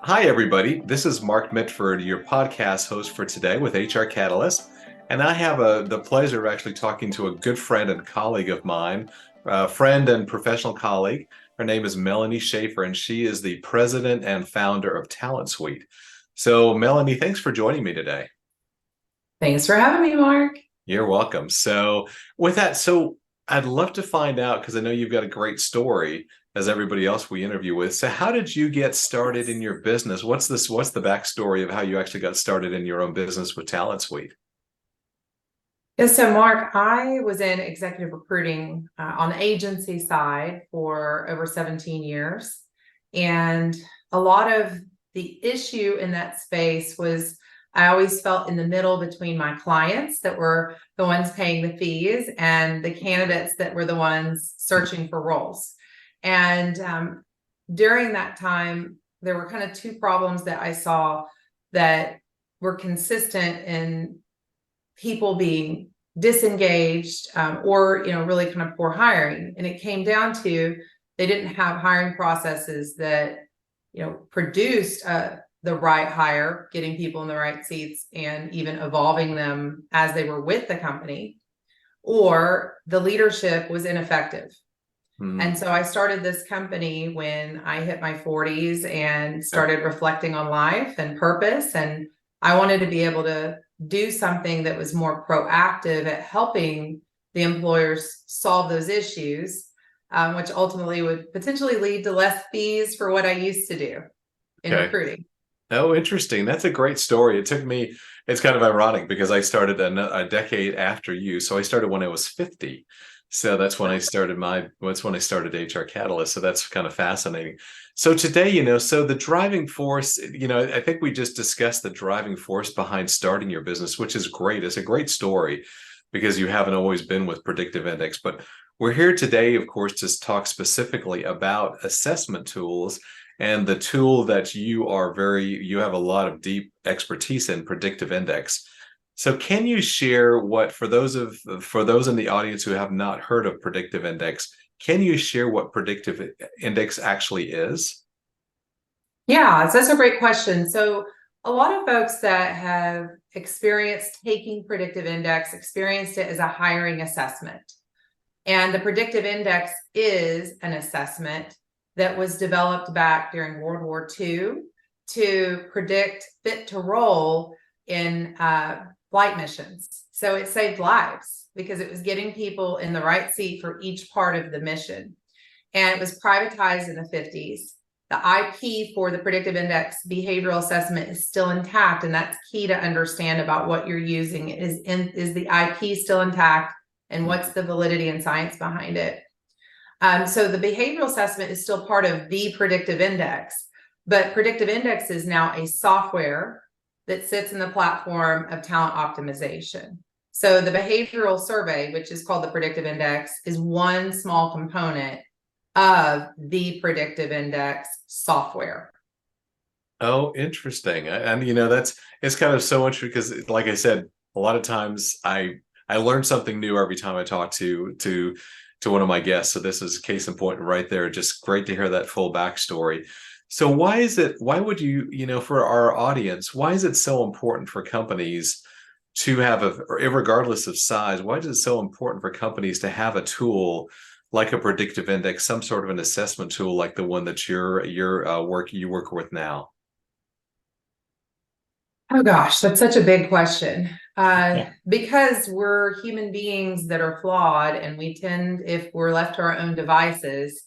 Hi, everybody. This is Mark Mitford, your podcast host for today with HR Catalyst. And I have the pleasure of actually talking to a good friend and colleague of mine, friend and professional colleague. Her name is Melanie Shaffer, and she is the president and founder of Talent Suite. So, Melanie, thanks for joining me today. Thanks for having me, Mark. You're welcome. So, with that, I'd love to find out because I know you've got a great story as everybody else we interview with. So, how did you get started in your business? What's the backstory of how you actually got started in your own business with Talent Suite? Yeah, so Mark, I was in executive recruiting on the agency side for over 17 years. And a lot of the issue in that space was I always felt in the middle between my clients that were the ones paying the fees and the candidates that were the ones searching for roles. And during that time, there were kind of two problems that I saw that were consistent in people being disengaged or really kind of poor hiring. And it came down to they didn't have hiring processes that produced the right hire, getting people in the right seats and even evolving them as they were with the company, or the leadership was ineffective. And Hmm. so I started this company when I hit my 40s and started reflecting on life and purpose. And I wanted to be able to do something that was more proactive at helping the employers solve those issues, which ultimately would potentially lead to less fees for what I used to do in Okay. recruiting. Oh, interesting. That's a great story. It's kind of ironic because I started a decade after you. So I started when I was 50. So that's when I started HR Catalyst. So that's kind of fascinating. So today, so the driving force, I think we just discussed the driving force behind starting your business, which is great. It's a great story because you haven't always been with predictive index. But we're here today, of course, to talk specifically about assessment tools and the tool that you have a lot of deep expertise in, predictive index. So can you share for those in the audience who have not heard of predictive index, can you share what predictive index actually is? Yeah, so that's a great question. So a lot of folks that have experienced taking predictive index experienced it as a hiring assessment. And the predictive index is an assessment that was developed back during World War II to predict fit to role in flight missions. So it saved lives because it was getting people in the right seat for each part of the mission. And it was privatized in the 50s. The IP for the predictive index behavioral assessment is still intact, and that's key to understand about what you're using. Is the IP still intact, and what's the validity and science behind it? So the behavioral assessment is still part of the predictive index, but predictive index is now a software that sits in the platform of talent optimization. So the behavioral survey, which is called the predictive index, is one small component of the predictive index software. Oh, interesting. And that's it's kind of so interesting because like I said, a lot of times I learn something new every time I talk to one of my guests. So this is case in point right there. Just great to hear that full backstory. So why would for our audience, why is it so important for companies to have regardless of size, why is it so important for companies to have a tool like a predictive index, some sort of an assessment tool like the one that you work with now? Oh gosh, that's such a big question. Because we're human beings that are flawed, and we tend, if we're left to our own devices,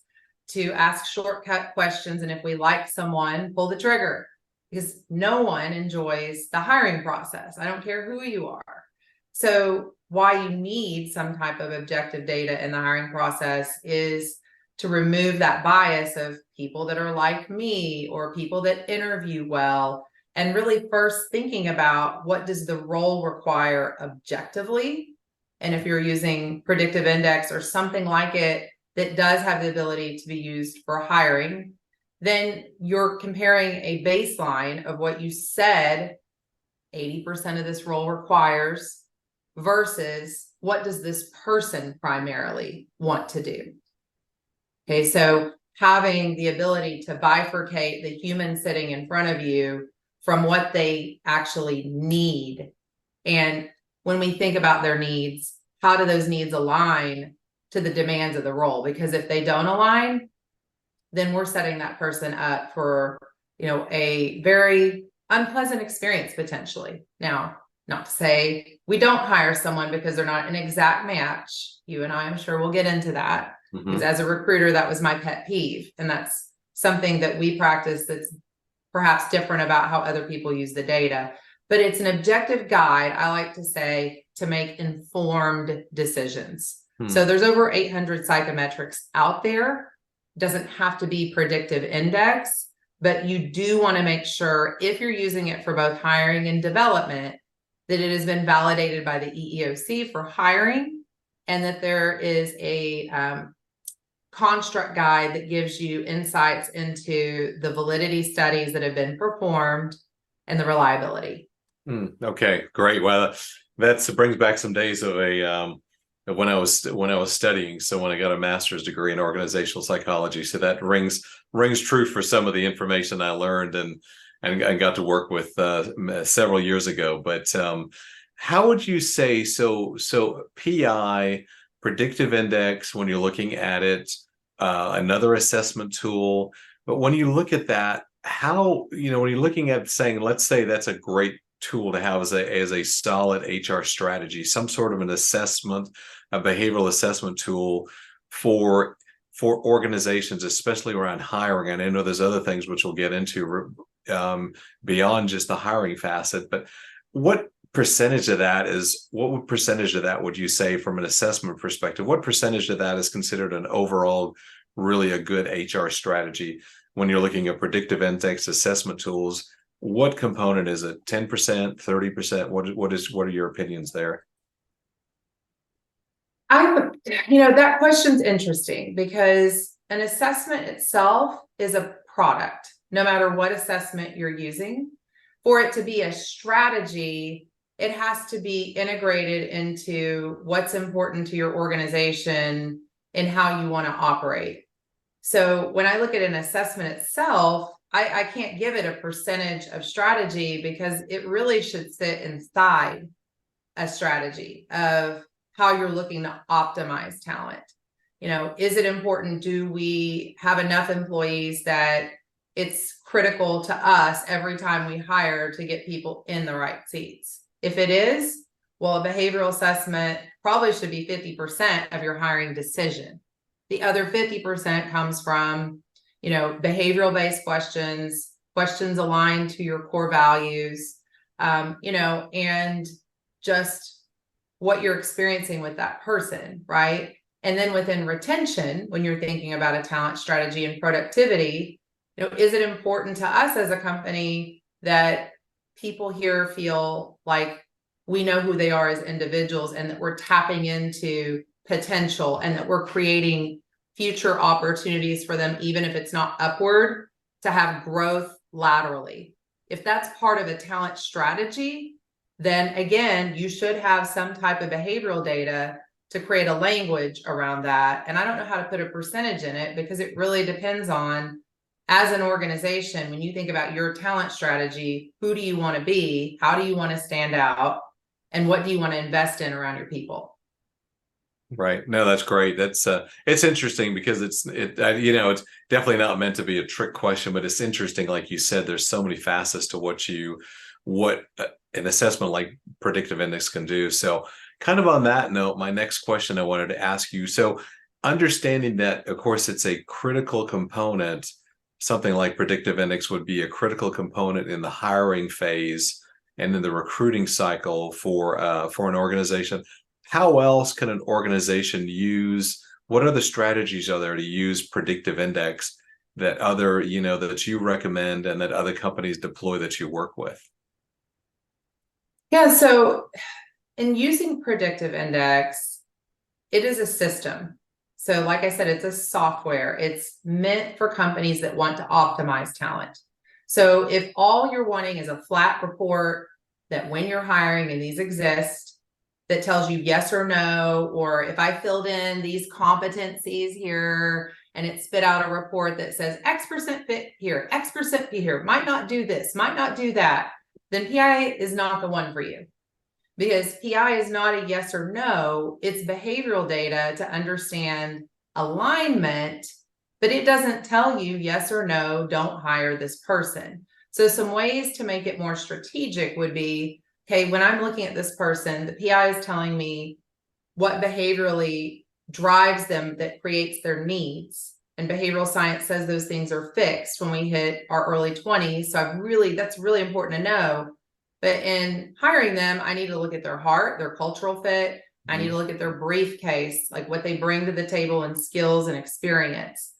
to ask shortcut questions. And if we like someone, pull the trigger because no one enjoys the hiring process. I don't care who you are. So, why you need some type of objective data in the hiring process is to remove that bias of people that are like me or people that interview well, and really first thinking about what does the role require objectively. And if you're using predictive index or something like it that does have the ability to be used for hiring, then you're comparing a baseline of what you said 80% of this role requires versus what does this person primarily want to do. Okay, so having the ability to bifurcate the human sitting in front of you from what they actually need. And when we think about their needs, how do those needs align to the demands of the role? Because if they don't align, then we're setting that person up for, a very unpleasant experience potentially. Now, not to say we don't hire someone because they're not an exact match. You and I, I'm sure we'll get into that. Because as a recruiter, that was my pet peeve. And that's something that we practice that's perhaps different about how other people use the data. But it's an objective guide, I like to say, to make informed decisions. So there's over 800 psychometrics out there. It doesn't have to be predictive index, but you do want to make sure if you're using it for both hiring and development, that it has been validated by the EEOC for hiring, and that there is a construct guide that gives you insights into the validity studies that have been performed and the reliability. Okay, great. Well, that brings back some days of when I was studying. So when I got a master's degree in organizational psychology, so that rings true for some of the information I learned and got to work with several years ago. But how would you say so PI, predictive index, when you're looking at it, another assessment tool, but when you look at that, how, when you're looking at saying, let's say that's a great tool to have as a solid HR strategy, some sort of an assessment, a behavioral assessment tool for organizations, especially around hiring. And I know there's other things which we'll get into beyond just the hiring facet, but what percentage of that would you say from an assessment perspective? What percentage of that is considered an overall really a good HR strategy when you're looking at predictive index assessment tools? What component is it? 10%, 30%? What are your opinions there? That question's interesting because an assessment itself is a product, no matter what assessment you're using. For it to be a strategy, it has to be integrated into what's important to your organization and how you want to operate. So when I look at an assessment itself, I can't give it a percentage of strategy because it really should sit inside a strategy of how you're looking to optimize talent. Is it important? Do we have enough employees that it's critical to us every time we hire to get people in the right seats? If it is, well, a behavioral assessment probably should be 50% of your hiring decision. The other 50% comes from, behavioral based questions aligned to your core values, and just what you're experiencing with that person, right? And then within retention, when you're thinking about a talent strategy and productivity, is it important to us as a company that people here feel like we know who they are as individuals and that we're tapping into potential and that we're creating future opportunities for them, even if it's not upward, to have growth laterally? If that's part of a talent strategy, then again, you should have some type of behavioral data to create a language around that. And I don't know how to put a percentage in it because it really depends on, as an organization, when you think about your talent strategy, who do you want to be? How do you want to stand out? And what do you want to invest in around your people? Right. No, that's great. That's it's interesting because it's definitely not meant to be a trick question, but it's interesting. Like you said, there's so many facets to what an assessment like predictive index can do. So kind of on that note, my next question I wanted to ask you. So understanding that, of course, it's a critical component, something like predictive index would be a critical component in the hiring phase and in the recruiting cycle for an organization. How else can an organization use, what other strategies are there to use predictive index that that you recommend and that other companies deploy that you work with? Yeah, so in using predictive index, it is a system. So like I said, it's a software. It's meant for companies that want to optimize talent. So if all you're wanting is a flat report that when you're hiring, and these exist, that tells you yes or no, or if I filled in these competencies here and it spit out a report that says X% fit here, X% fit here, might not do this, might not do that, then PI is not the one for you. Because PI is not a yes or no, it's behavioral data to understand alignment, but it doesn't tell you yes or no, don't hire this person. So some ways to make it more strategic would be, okay, when I'm looking at this person, the PI is telling me what behaviorally drives them that creates their needs. And behavioral science says those things are fixed when we hit our early 20s. So that's really important to know. But in hiring them, I need to look at their heart, their cultural fit. I need to look at their briefcase, like what they bring to the table and skills and experience.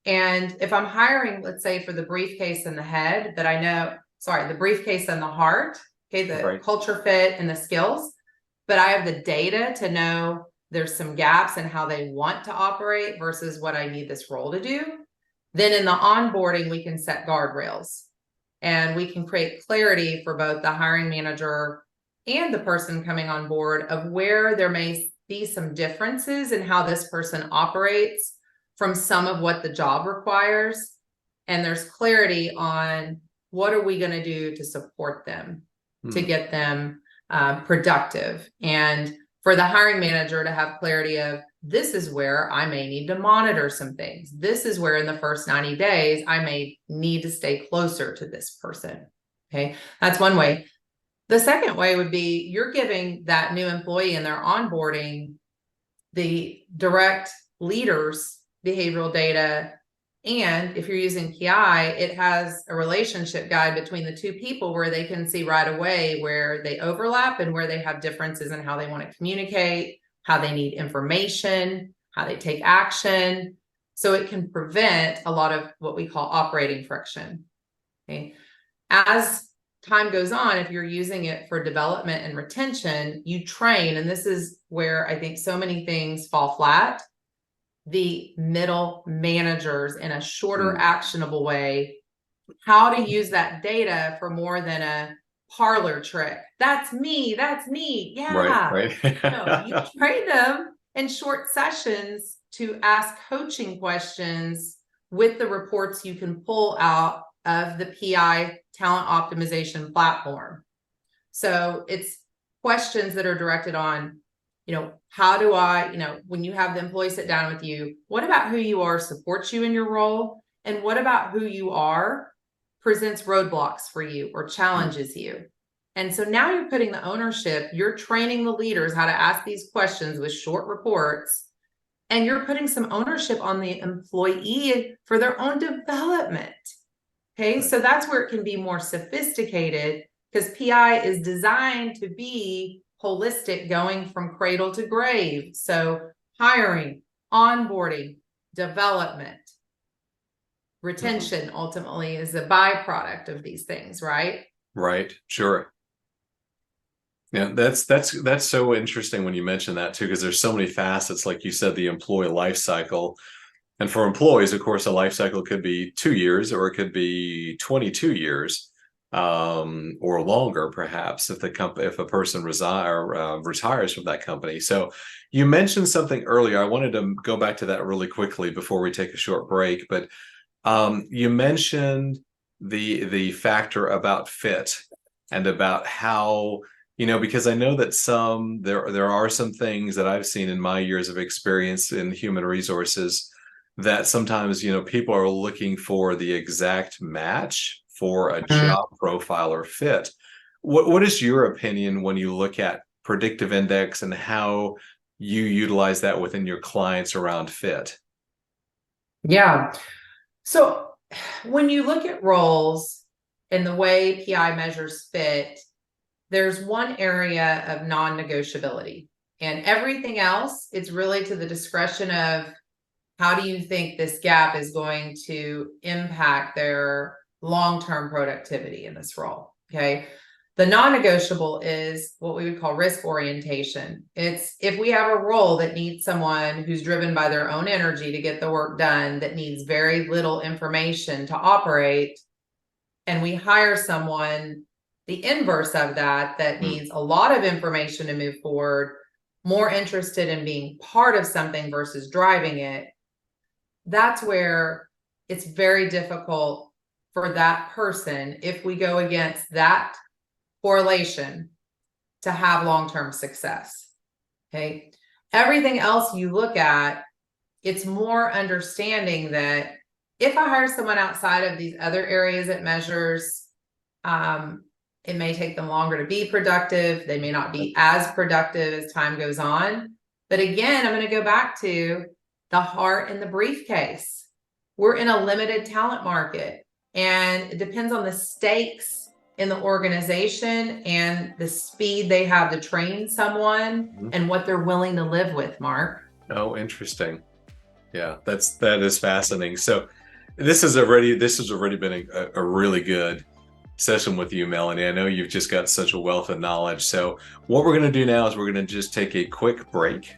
And if I'm hiring, let's say for the briefcase and the head, that I know, sorry, the briefcase and the heart, okay, the culture fit and the skills, but I have the data to know there's some gaps in how they want to operate versus what I need this role to do. Then in the onboarding, we can set guardrails and we can create clarity for both the hiring manager and the person coming on board of where there may be some differences in how this person operates from some of what the job requires. And there's clarity on what are we going to do to support them, to get them productive. And for the hiring manager to have clarity of, this is where I may need to monitor some things. This is where in the first 90 days, I may need to stay closer to this person. Okay, that's one way. The second way would be you're giving that new employee in their onboarding the direct leaders behavioral data. And if you're using PI, it has a relationship guide between the two people where they can see right away where they overlap and where they have differences in how they want to communicate, how they need information, how they take action. So it can prevent a lot of what we call operating friction. Okay. As time goes on, if you're using it for development and retention, you train, and this is where I think so many things fall flat, the middle managers in a shorter, actionable way, how to use that data for more than a parlor trick. That's me. That's neat. Yeah. Right. No, you train them in short sessions to ask coaching questions with the reports you can pull out of the PI talent optimization platform. So it's questions that are directed on, how do I, when you have the employee sit down with you, what about who you are supports you in your role? And what about who you are presents roadblocks for you or challenges you? And so now you're putting the ownership, you're training the leaders how to ask these questions with short reports, and you're putting some ownership on the employee for their own development. Okay, so that's where it can be more sophisticated because PI is designed to be holistic, going from cradle to grave. So hiring, onboarding, development, retention ultimately is a byproduct of these things, right? Right. Sure. Yeah, that's so interesting when you mention that too, because there's so many facets, like you said, the employee life cycle. And for employees, of course, a life cycle could be 2 years or it could be 22 years. Or longer, perhaps, if a person retires from that company. So you mentioned something earlier. I wanted to go back to that really quickly before we take a short break. But you mentioned the factor about fit and about how, because I know that there are some things that I've seen in my years of experience in human resources that sometimes, people are looking for the exact match for a job profile or fit. What is your opinion when you look at predictive index and how you utilize that within your clients around fit? Yeah. So when you look at roles and the way PI measures fit, there's one area of non-negotiability, and everything else, it's really to the discretion of how do you think this gap is going to impact their long-term productivity in this role. Okay. The non-negotiable is what we would call risk orientation. It's if we have a role that needs someone who's driven by their own energy to get the work done, that needs very little information to operate, and we hire someone, the inverse of that needs a lot of information to move forward, more interested in being part of something versus driving it, that's where it's very difficult for that person, if we go against that correlation, to have long-term success. Okay. Everything else you look at, it's more understanding that if I hire someone outside of these other areas it measures, it may take them longer to be productive. They may not be as productive as time goes on. But again, I'm going to go back to the heart and the briefcase. We're in a limited talent market, and it depends on the stakes in the organization and the speed they have to train someone and what they're willing to live with, Mark. Oh, interesting. Yeah, that is fascinating. So this has already been a really good session with you, Melanie. I know you've just got such a wealth of knowledge. So what we're going to do now is we're going to just take a quick break,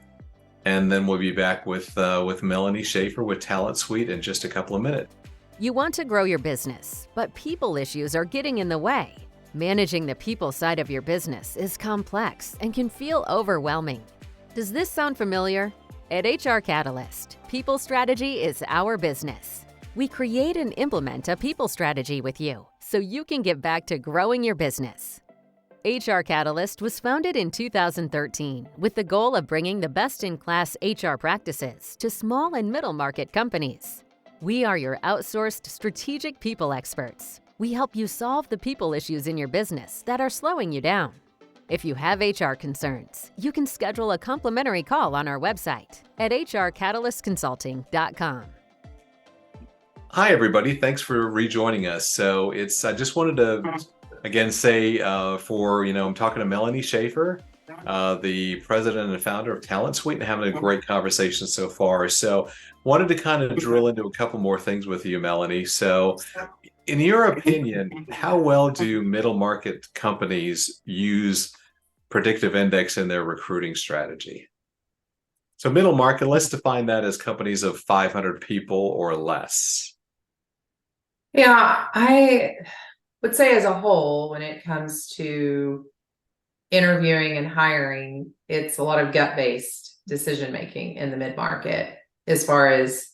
and then we'll be back with Melanie Shaffer with Talent Suite in just a couple of minutes. You want to grow your business, but people issues are getting in the way. Managing the people side of your business is complex and can feel overwhelming. Does this sound familiar? At HR Catalyst, people strategy is our business. We create and implement a people strategy with you so you can get back to growing your business. HR Catalyst was founded in 2013 with the goal of bringing the best-in-class HR practices to small and middle market companies. We are your outsourced strategic people experts. We help you solve the people issues in your business that are slowing you down. If you have HR concerns, you can schedule a complimentary call on our website at hrcatalystconsulting.com. Hi, everybody. Thanks for rejoining us. So I just wanted to again say I'm talking to Melanie Shaffer, the president and founder of Talent Suite, and having a great conversation so far. So wanted to kind of drill into a couple more things with you, Melanie. So in your opinion, how well do middle market companies use predictive index in their recruiting strategy? So middle market, let's define that as companies of 500 people or less. Yeah, I would say as a whole, when it comes to interviewing and hiring, it's a lot of gut-based decision-making in the mid-market as far as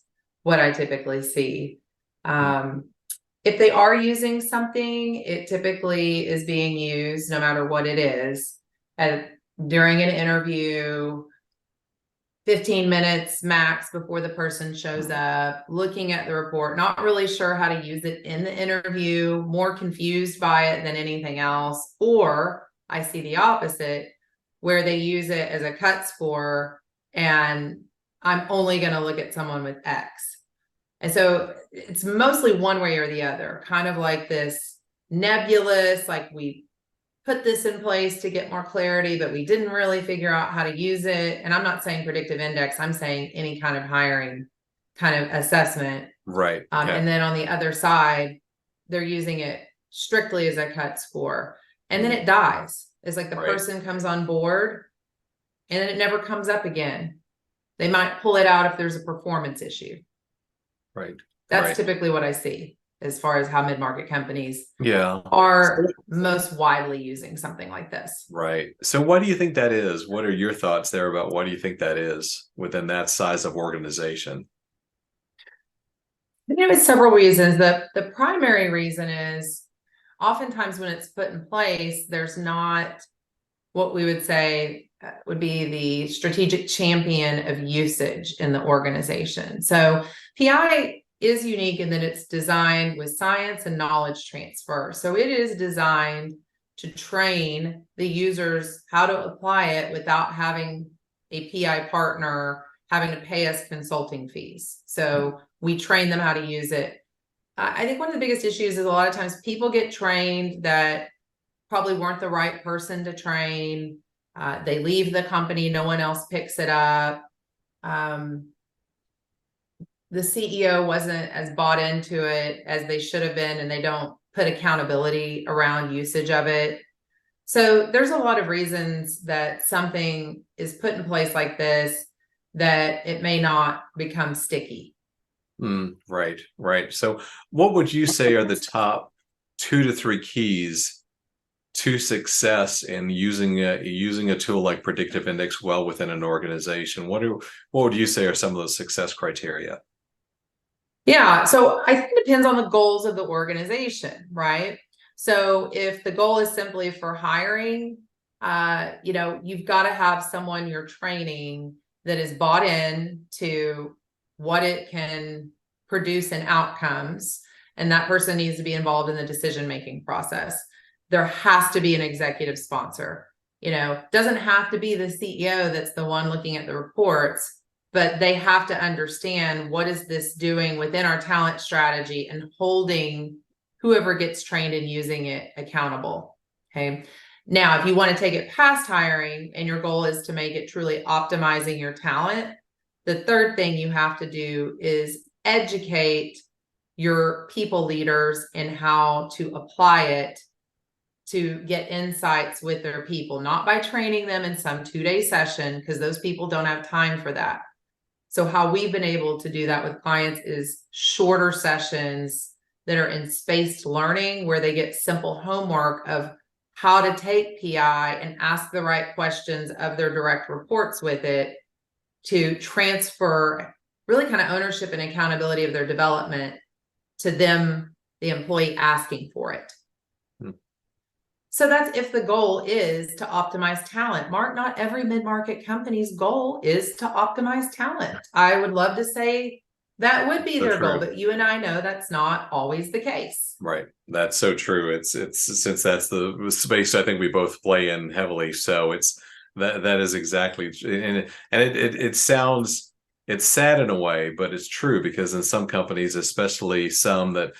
what I typically see. If they are using something, it typically is being used, no matter what it is, during an interview, 15 minutes max before the person shows up, looking at the report, not really sure how to use it in the interview, more confused by it than anything else. Or I see the opposite, where they use it as a cut score, and I'm only going to look at someone with X. And so it's mostly one way or the other, kind of like this nebulous, like we put this in place to get more clarity, but we didn't really figure out how to use it. And I'm not saying predictive index, I'm saying any kind of hiring kind of assessment. Right. Okay. And then on the other side, they're using it strictly as a cut score. And then it dies. It's like the person comes on board and then it never comes up again. They might pull it out if there's a performance issue. Right. That's typically what I see as far as how mid-market companies are most widely using something like this. Right. So why do you think that is? What are your thoughts there about why do you think that is within that size of organization? There are several reasons. The primary reason is oftentimes when it's put in place, there's not what we would say would be the strategic champion of usage in the organization. So PI is unique in that it's designed with science and knowledge transfer. So it is designed to train the users how to apply it without having a PI partner having to pay us consulting fees. So we train them how to use it. I think one of the biggest issues is a lot of times people get trained that probably weren't the right person to train. They leave the company, no one else picks it up. The CEO wasn't as bought into it as they should have been, and they don't put accountability around usage of it. So there's a lot of reasons that something is put in place like this, that it may not become sticky. Right. So what would you say are the top 2 to 3 keys to success in using a tool like predictive index well within an organization? What would you say are some of those success criteria? Yeah, so I think it depends on the goals of the organization, right? So if the goal is simply for hiring, you've got to have someone you're training that is bought in to what it can produce in outcomes, and that person needs to be involved in the decision-making process. There has to be an executive sponsor. Doesn't have to be the CEO that's the one looking at the reports, but they have to understand what is this doing within our talent strategy and holding whoever gets trained in using it accountable. Okay. Now, if you want to take it past hiring and your goal is to make it truly optimizing your talent, the third thing you have to do is educate your people leaders in how to apply it to get insights with their people, not by training them in some 2-day session, because those people don't have time for that. So how we've been able to do that with clients is shorter sessions that are in spaced learning, where they get simple homework of how to take PI and ask the right questions of their direct reports with it to transfer really kind of ownership and accountability of their development to them, the employee asking for it. So that's if the goal is to optimize talent. Mark, not every mid-market company's goal is to optimize talent. I would love to say that would be their goal, but you and I know that's not always the case. Right. That's so true. It's since that's the space I think we both play in heavily. So that is exactly, and it sounds, it's sad in a way, but it's true, because in some companies, especially some that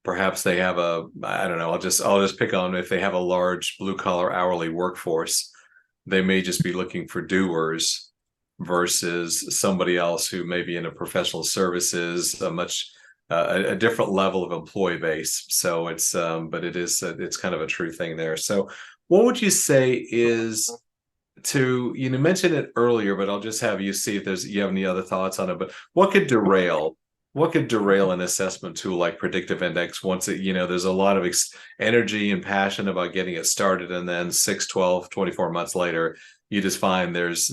perhaps they have I don't know, I'll just pick on, if they have a large blue collar hourly workforce, they may just be looking for doers versus somebody else who may be in a professional services, a different level of employee base. So but it's kind of a true thing there. So what would you say is, you mentioned it earlier, but I'll just have you see if you have any other thoughts on it, but what could derail an assessment tool like predictive index once there's a lot of energy and passion about getting it started, and then 6, 12, 24 months later, you just find there's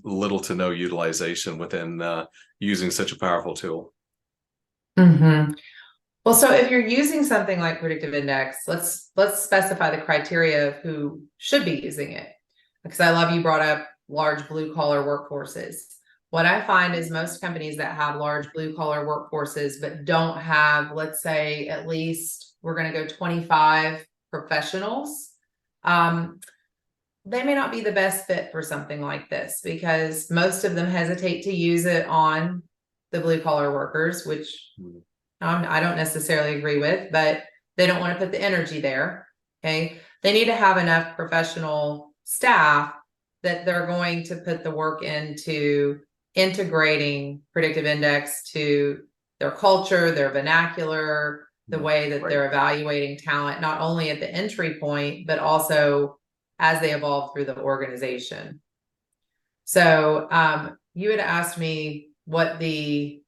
little to no utilization within using such a powerful tool? Mm-hmm. Well, so if you're using something like predictive index, let's specify the criteria of who should be using it, because I love you brought up large blue collar workforces. What I find is most companies that have large blue collar workforces but don't have, let's say, at least we're going to go 25 professionals, they may not be the best fit for something like this, because most of them hesitate to use it on the blue collar workers, which I don't necessarily agree with, but they don't want to put the energy there. Okay. They need to have enough professional staff that they're going to put the work into integrating predictive index to their culture, their vernacular, the way that they're evaluating talent, not only at the entry point, but also as they evolve through the organization. So you had asked me what the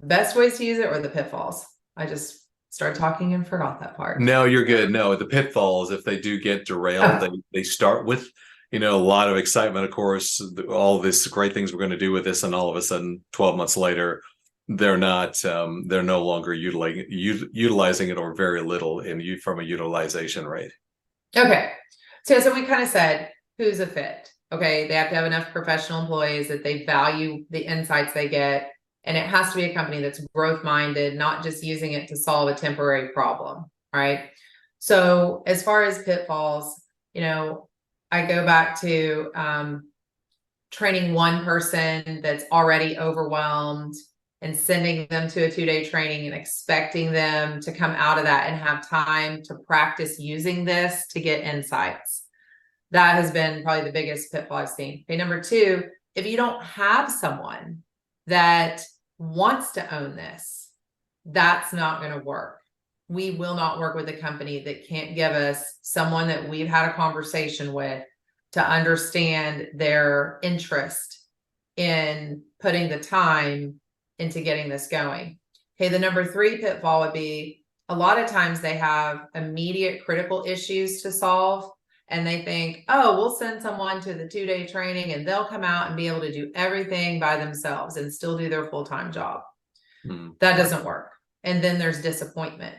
best ways to use it or the pitfalls. I just started talking and forgot that part. No, you're good. No, the pitfalls, if they do get derailed, they start with a lot of excitement, of course, all this great things we're going to do with this, and all of a sudden 12 months later they're no longer utilizing it, or very little from a utilization rate. Okay, so we kind of said who's a fit. Okay, they have to have enough professional employees that they value the insights they get, and it has to be a company that's growth minded, not just using it to solve a temporary problem, right? So as far as pitfalls, I go back to training one person that's already overwhelmed and sending them to a 2-day training and expecting them to come out of that and have time to practice using this to get insights. That has been probably the biggest pitfall I've seen. Okay, number 2, if you don't have someone that wants to own this, that's not going to work. We will not work with a company that can't give us someone that we've had a conversation with to understand their interest in putting the time into getting this going. Okay, the number 3 pitfall would be, a lot of times they have immediate critical issues to solve, and they think, oh, we'll send someone to the 2-day training and they'll come out and be able to do everything by themselves and still do their full-time job. That doesn't work. and then there's disappointment.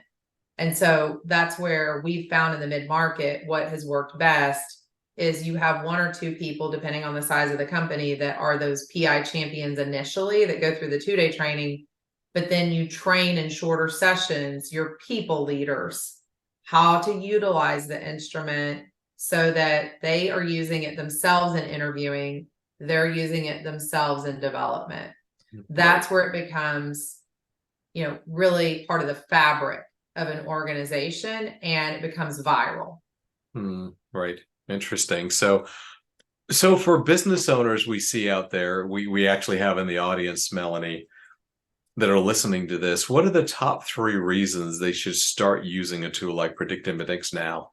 And so that's where we've found in the mid-market, what has worked best is you have one or two people, depending on the size of the company, that are those PI champions initially that go through the 2-day training, but then you train in shorter sessions, your people leaders, how to utilize the instrument so that they are using it themselves in interviewing, they're using it themselves in development. That's where it becomes, really part of the fabric of an organization, and it becomes viral. Right. Interesting. So for business owners we see out there, we actually have in the audience, Melanie, that are listening to this, what are the top 3 reasons they should start using a tool like Predictive Index now?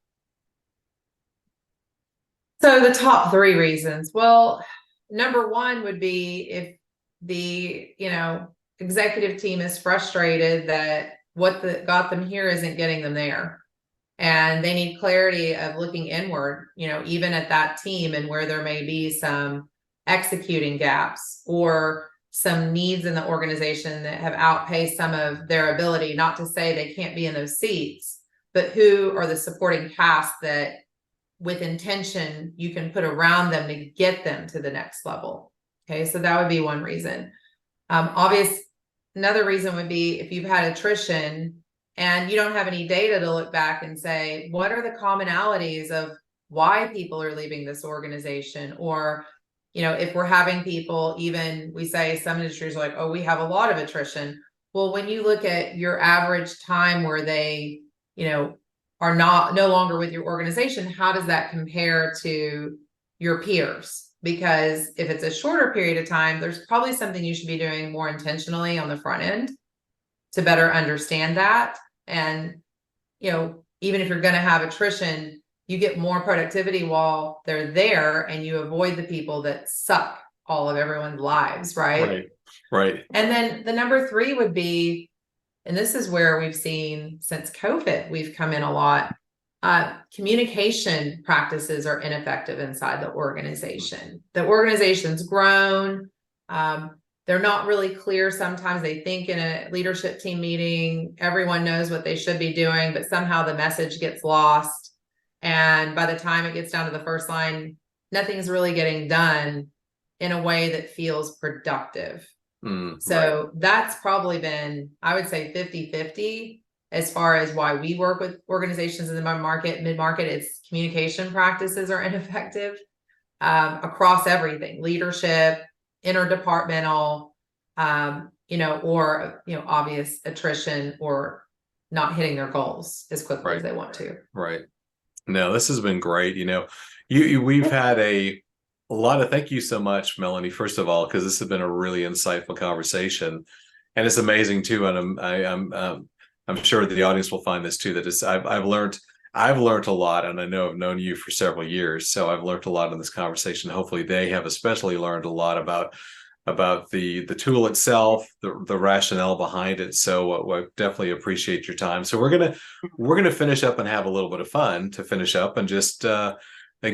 So the top 3 reasons. Well, number 1 would be if the, executive team is frustrated that what got them here isn't getting them there. And they need clarity of looking inward, even at that team, and where there may be some executing gaps or some needs in the organization that have outpaced some of their ability. Not to say they can't be in those seats, but who are the supporting cast that with intention you can put around them to get them to the next level. Okay, so that would be one reason. Another reason would be if you've had attrition and you don't have any data to look back and say, what are the commonalities of why people are leaving this organization? Or, if we're having people, even we say some industries are like, oh, we have a lot of attrition. Well, when you look at your average time where they, are no longer with your organization, how does that compare to your peers? Because if it's a shorter period of time, there's probably something you should be doing more intentionally on the front end to better understand that. And, even if you're going to have attrition, you get more productivity while they're there, and you avoid the people that suck all of everyone's lives, right? Right. And then the number 3 would be, and this is where we've seen since COVID, we've come in a lot. Communication practices are ineffective inside the organization. The organization's grown. They're not really clear. Sometimes they think in a leadership team meeting, everyone knows what they should be doing, but somehow the message gets lost. And by the time it gets down to the first line, nothing's really getting done in a way that feels productive. So that's probably been, I would say 50-50 as far as why we work with organizations in the mid-market. It's communication practices are ineffective across everything, leadership, interdepartmental, or, obvious attrition or not hitting their goals as quickly as they want to. Right. No, this has been great. We've had a lot of, thank you so much, Melanie, first of all, because this has been a really insightful conversation, and it's amazing too. And I'm sure the audience will find this too, that I've learned a lot, and I know I've known you for several years, so I've learned a lot in this conversation. Hopefully they have especially learned a lot about the tool itself, the rationale behind it. So I definitely appreciate your time. So we're gonna finish up and have a little bit of fun to finish up, and just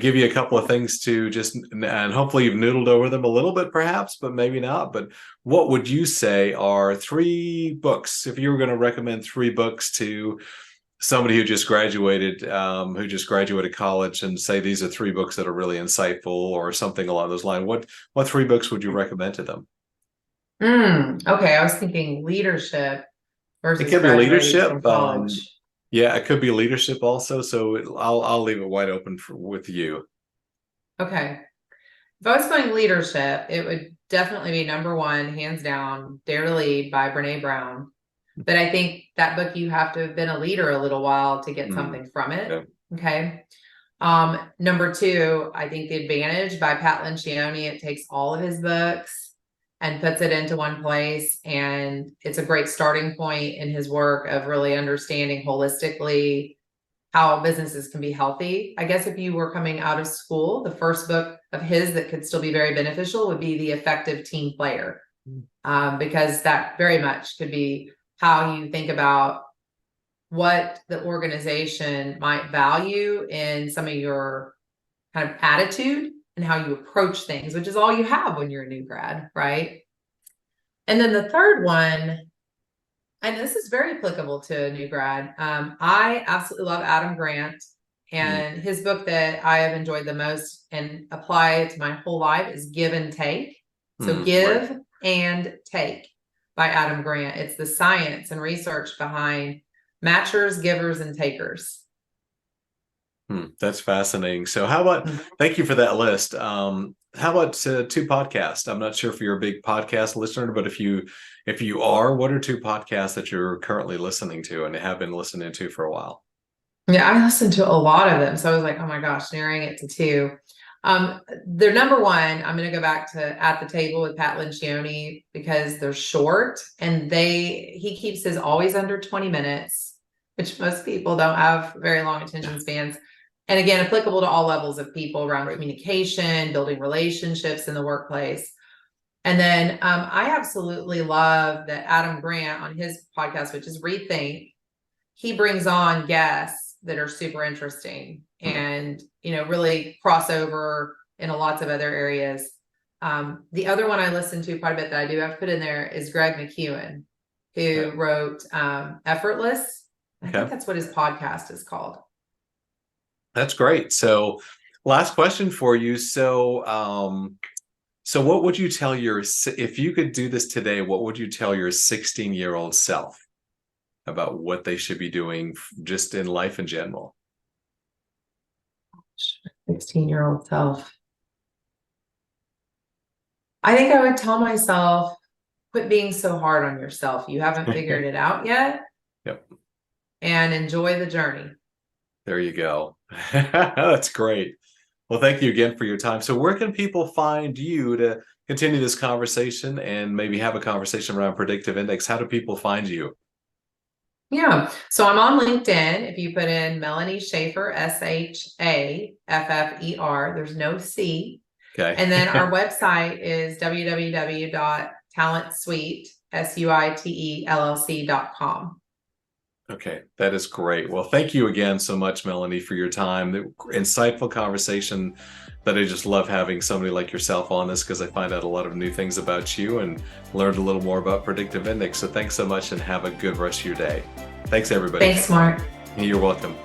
give you a couple of things to and hopefully you've noodled over them a little bit, perhaps, but maybe not. But what would you say are 3 books, if you were going to recommend 3 books to somebody who just graduated college, and say these are 3 books that are really insightful or something along those lines? What 3 books would you recommend to them? Okay, I was thinking leadership versus it could be leadership from college. Yeah, it could be leadership also. So I'll leave it wide open with you. Okay. If I was going leadership, it would definitely be number 1, hands down, Dare to Lead by Brene Brown. But I think that book, you have to have been a leader a little while to get something from it. Yeah. Okay. Number 2, I think The Advantage by Pat Lencioni. It takes all of his books and puts it into one place. And it's a great starting point in his work of really understanding holistically how businesses can be healthy. I guess if you were coming out of school, the first book of his that could still be very beneficial would be The Effective Team Player, because that very much could be how you think about what the organization might value in some of your kind of attitude and how you approach things, which is all you have when you're a new grad, right? And then the third one, And this is very applicable to a new grad. I absolutely love Adam Grant, and his book that I have enjoyed the most and apply it to my whole life is Give and Take. So Give Right. and Take by Adam Grant. It's the science and research behind matchers, givers, and takers. That's fascinating. So how about, thank you for that list. How about two podcasts? I'm not sure if you're a big podcast listener, but if you are, what are two podcasts that you're currently listening to and have been listening to for a while? Yeah, I listened to a lot of them. So I was like, oh my gosh, narrowing it to two. They're number one, I'm going to go back to At the Table with Pat Lencioni because they're short and he keeps his always under 20 minutes, which most people don't have very long attention spans. And again, applicable to all levels of people around communication, building relationships in the workplace. And then I absolutely love that Adam Grant on his podcast, which is Rethink, he brings on guests that are super interesting and, really crossover in lots of other areas. The other one I listen to quite a bit that I do have put in there is Greg McKeown, who wrote Effortless. I think that's what his podcast is called. That's great. So last question for you. So what would you tell if you could do this today, what would you tell your 16-year-old self about what they should be doing just in life in general? 16-year-old self. I think I would tell myself, quit being so hard on yourself. You haven't figured it out yet. Yep. And enjoy the journey. There you go. That's great. Well, thank you again for your time. So where can people find you to continue this conversation and maybe have a conversation around predictive index? How do people find you? Yeah. So I'm on LinkedIn. If you put in Melanie Shaffer, Shaffer, there's no C. Okay. And then our website is www.talentsuite.com. Okay, that is great. Well, thank you again so much, Melanie, for your time. The insightful conversation that I just love having somebody like yourself on this because I find out a lot of new things about you and learned a little more about predictive index. So thanks so much and have a good rest of your day. Thanks, everybody. Thanks, Mark. You're welcome.